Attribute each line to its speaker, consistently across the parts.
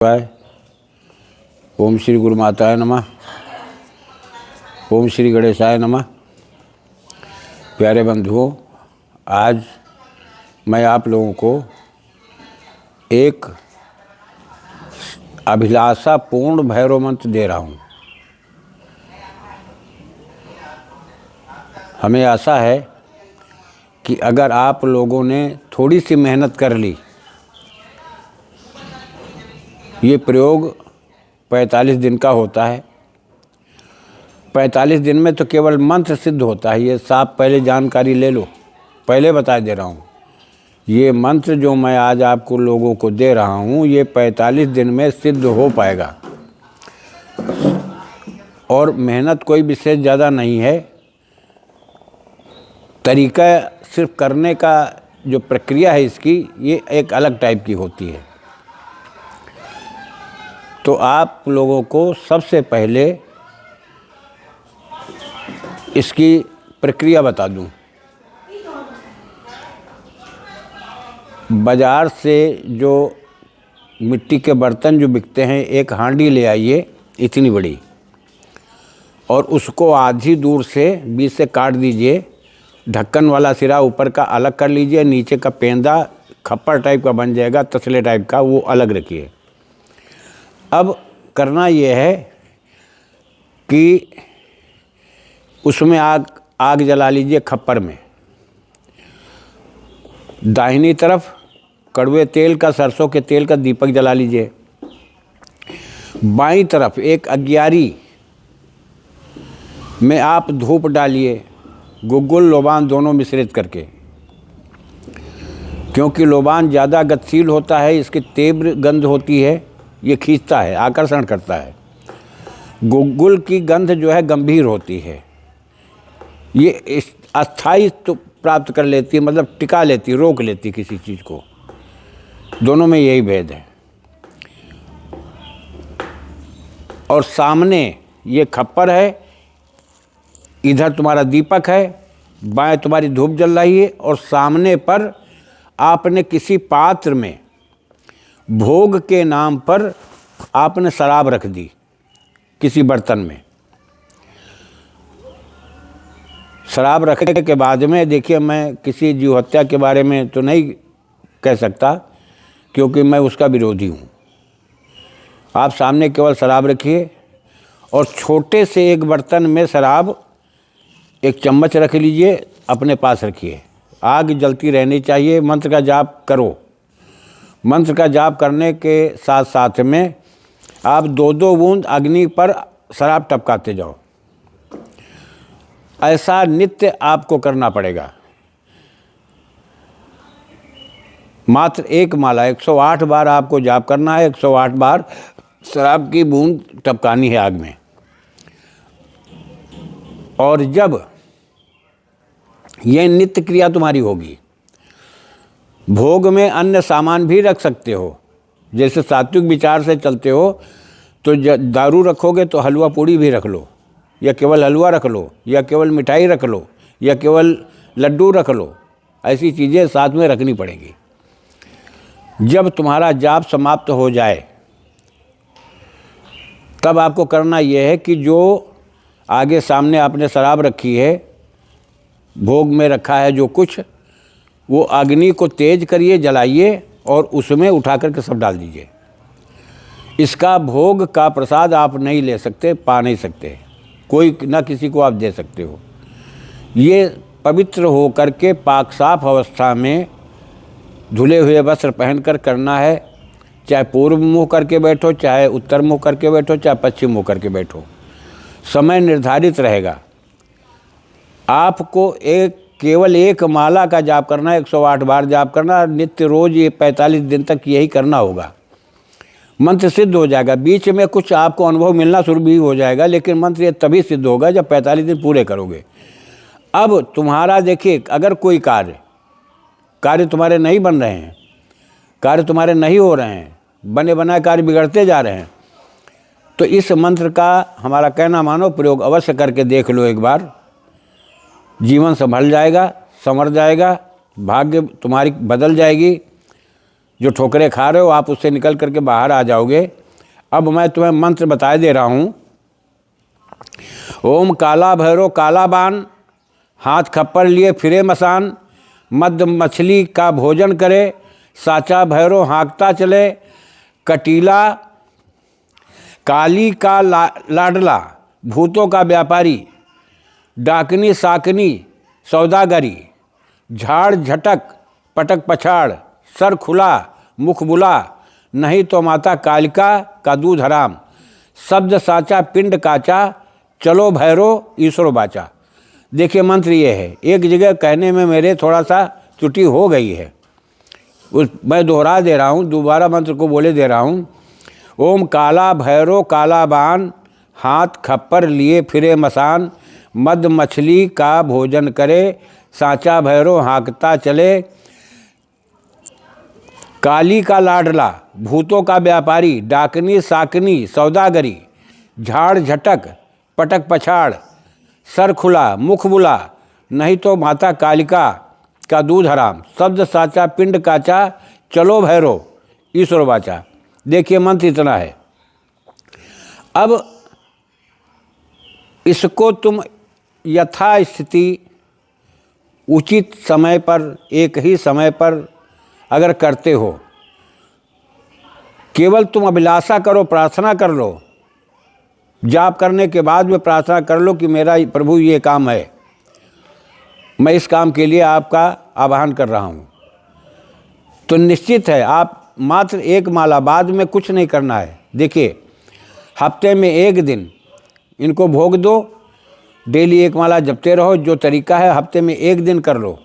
Speaker 1: ओम श्री गुरु माताय नमः। ओम श्री गणेशाय नमः। प्यारे बंधुओं, आज मैं आप लोगों को एक अभिलाषापूर्ण भैरव मंत्र दे रहा हूँ। हमें आशा है कि अगर आप लोगों ने थोड़ी सी मेहनत कर ली, ये प्रयोग 45 दिन का होता है। 45 दिन में तो केवल मंत्र सिद्ध होता है। ये साफ पहले जानकारी ले लो, पहले बता दे रहा हूँ। ये मंत्र जो मैं आज आपको लोगों को दे रहा हूँ, ये 45 दिन में सिद्ध हो पाएगा। और मेहनत कोई विशेष ज़्यादा नहीं है। तरीका सिर्फ करने का जो प्रक्रिया है इसकी, ये एक अलग टाइप की होती है। तो आप लोगों को सबसे पहले इसकी प्रक्रिया बता दूं। बाज़ार से जो मिट्टी के बर्तन जो बिकते हैं, एक हांडी ले आइए इतनी बड़ी, और उसको आधी दूर से बीच से काट दीजिए। ढक्कन वाला सिरा ऊपर का अलग कर लीजिए, नीचे का पेंदा खप्पर टाइप का बन जाएगा, तसले टाइप का, वो अलग रखिए। अब करना ये है कि उसमें आग जला लीजिए खप्पर में। दाहिनी तरफ कड़वे तेल का, सरसों के तेल का दीपक जला लीजिए। बाईं तरफ एक अगियारी में आप धूप डालिए, गुग्गुल लोबान दोनों मिश्रित करके। क्योंकि लोबान ज़्यादा गतिशील होता है, इसकी तीव्र गंध होती है, ये खींचता है, आकर्षण करता है। गुग्गुल की गंध जो है गंभीर होती है, ये अस्थायित्व प्राप्त कर लेती है, मतलब टिका लेती, रोक लेती किसी चीज़ को। दोनों में यही भेद है। और सामने ये खप्पर है, इधर तुम्हारा दीपक है, बाएं तुम्हारी धूप जल रही है, और सामने पर आपने किसी पात्र में भोग के नाम पर आपने शराब रख दी किसी बर्तन में। शराब रखने के बाद में, देखिए, मैं किसी जीव हत्या के बारे में तो नहीं कह सकता, क्योंकि मैं उसका विरोधी हूँ। आप सामने केवल शराब रखिए, और छोटे से एक बर्तन में शराब, एक चम्मच रख लीजिए, अपने पास रखिए। आग जलती रहनी चाहिए। मंत्र का जाप करो। मंत्र का जाप करने के साथ साथ में आप 2-2 बूंद अग्नि पर शराब टपकाते जाओ। ऐसा नित्य आपको करना पड़ेगा। मात्र एक माला 108 बार आपको जाप करना है। 108 बार शराब की बूंद टपकानी है आग में। और जब यह नित्य क्रिया तुम्हारी होगी, भोग में अन्य सामान भी रख सकते हो। जैसे सात्विक विचार से चलते हो तो दारू रखोगे तो हलवा पूड़ी भी रख लो, या केवल हलवा रख लो, या केवल मिठाई रख लो, या केवल लड्डू रख लो। ऐसी चीज़ें साथ में रखनी पड़ेगी। जब तुम्हारा जाप समाप्त हो जाए, तब आपको करना यह है कि जो आगे सामने आपने शराब रखी है, भोग में रखा है जो कुछ, वो अग्नि को तेज करिए, जलाइए, और उसमें उठा करके सब डाल दीजिए। इसका भोग का प्रसाद आप नहीं ले सकते, पा नहीं सकते, कोई ना किसी को आप दे सकते हो। ये पवित्र हो करके पाक साफ अवस्था में धुले हुए वस्त्र पहनकर करना है। चाहे पूर्व मुँह करके बैठो, चाहे उत्तर मुँह करके बैठो, चाहे पश्चिम मुँह करके बैठो। समय निर्धारित रहेगा। आपको केवल एक माला का जाप करना है, 108 बार जाप करना नित्य, रोज। ये 45 दिन तक यही करना होगा। मंत्र सिद्ध हो जाएगा। बीच में कुछ आपको अनुभव मिलना शुरू भी हो जाएगा, लेकिन मंत्र ये तभी सिद्ध होगा जब 45 दिन पूरे करोगे। अब तुम्हारा देखिए, अगर कोई कार्य तुम्हारे नहीं बन रहे हैं, कार्य तुम्हारे नहीं हो रहे हैं, बने बनाए कार्य बिगड़ते जा रहे हैं, तो इस मंत्र का हमारा कहना मानो, प्रयोग अवश्य करके देख लो एक बार। जीवन संभल जाएगा, संवर जाएगा, भाग्य तुम्हारी बदल जाएगी। जो ठोकरे खा रहे हो आप उससे निकल करके बाहर आ जाओगे। अब मैं तुम्हें मंत्र बता दे रहा हूँ। ओम काला भैरव काला बान, हाथ खप्पर लिए फिरे मसान, मद मछली का भोजन करे, साचा भैरव हाँकता चले, कटीला काली का लाडला, भूतों का व्यापारी, डाकनी साकनी सौदागरी, झाड़ झटक पटक पछाड़, सर खुला मुख बुला, नहीं तो माता कालिका का दूध हराम, शब्द साचा पिंड काचा, चलो भैरो ईश्वर बाचा। देखिए मंत्र ये है, एक जगह कहने में मेरे थोड़ा सा त्रुटि हो गई है, मैं दोहरा दे रहा हूँ, दोबारा मंत्र को बोले दे रहा हूँ। ओम काला भैरो काला बान, हाथ खप्पर लिए फिरे मसान, मद मछली का भोजन करे, साचा भैरो हाँकता चले, काली का लाडला, भूतों का व्यापारी, डाकनी साकनी सौदागरी, झाड़ झटक पटक पछाड़, सर खुला मुख बुला, नहीं तो माता कालिका का दूध हराम, शब्द साचा पिंड काचा, चलो भैरो ईश्वर बाचा। देखिए मंत्र इतना है। अब इसको तुम यथास्थिति उचित समय पर, एक ही समय पर अगर करते हो, केवल तुम अभिलाषा करो, प्रार्थना कर लो, जाप करने के बाद में प्रार्थना कर लो कि मेरा प्रभु ये काम है, मैं इस काम के लिए आपका आह्वान कर रहा हूँ, तो निश्चित है आप मात्र एक माला, बाद में कुछ नहीं करना है। देखिए हफ्ते में एक दिन इनको भोग दो, डेली एक माला जपते रहो, जो तरीका है हफ्ते में एक दिन कर लो।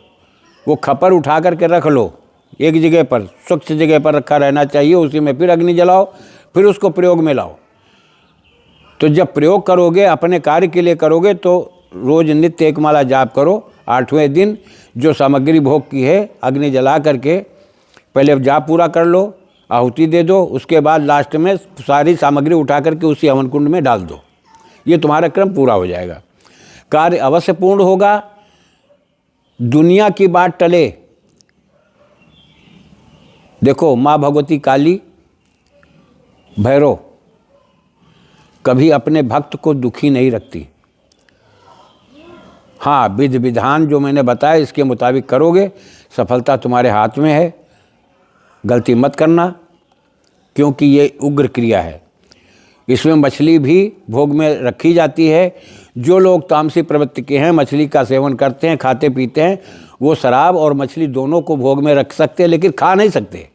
Speaker 1: वो खपर उठा करके रख लो एक जगह पर, स्वच्छ जगह पर रखा रहना चाहिए, उसी में फिर अग्नि जलाओ, फिर उसको प्रयोग में लाओ। तो जब प्रयोग करोगे, अपने कार्य के लिए करोगे, तो रोज़ नित्य एक माला जाप करो। 8वें दिन जो सामग्री भोग की है अग्नि जला करके पहले जाप पूरा कर लो, आहुति दे दो, उसके बाद लास्ट में सारी सामग्री उठा करके उसी हवन कुंड में डाल दो। ये तुम्हारा क्रम पूरा हो जाएगा, कार्य अवश्य पूर्ण होगा, दुनिया की बात टले। देखो माँ भगवती काली भैरव कभी अपने भक्त को दुखी नहीं रखती। हाँ, विधि विधान जो मैंने बताया इसके मुताबिक करोगे, सफलता तुम्हारे हाथ में है। गलती मत करना, क्योंकि ये उग्र क्रिया है। इसमें मछली भी भोग में रखी जाती है। जो लोग तामसी प्रवृत्ति के हैं, मछली का सेवन करते हैं, खाते पीते हैं, वो शराब और मछली दोनों को भोग में रख सकते हैं, लेकिन खा नहीं सकते।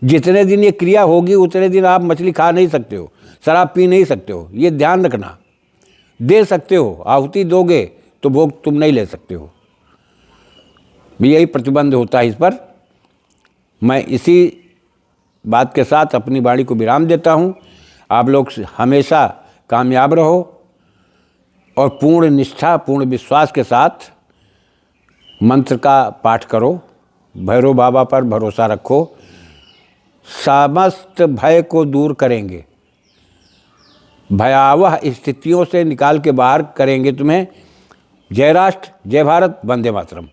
Speaker 1: जितने दिन ये क्रिया होगी उतने दिन आप मछली खा नहीं सकते हो, शराब पी नहीं सकते हो, ये ध्यान रखना। दे सकते हो, आहुति दोगे तो भोग तुम नहीं ले सकते हो, यही प्रतिबंध होता है इस पर। मैं इसी बात के साथ अपनी वाणी को विराम देता हूँ। आप लोग हमेशा कामयाब रहो और पूर्ण निष्ठा, पूर्ण विश्वास के साथ मंत्र का पाठ करो, भैरव बाबा पर भरोसा रखो, समस्त भय को दूर करेंगे, भयावह स्थितियों से निकाल के बाहर करेंगे तुम्हें। जय राष्ट्र, जय भारत, वंदे मातरम।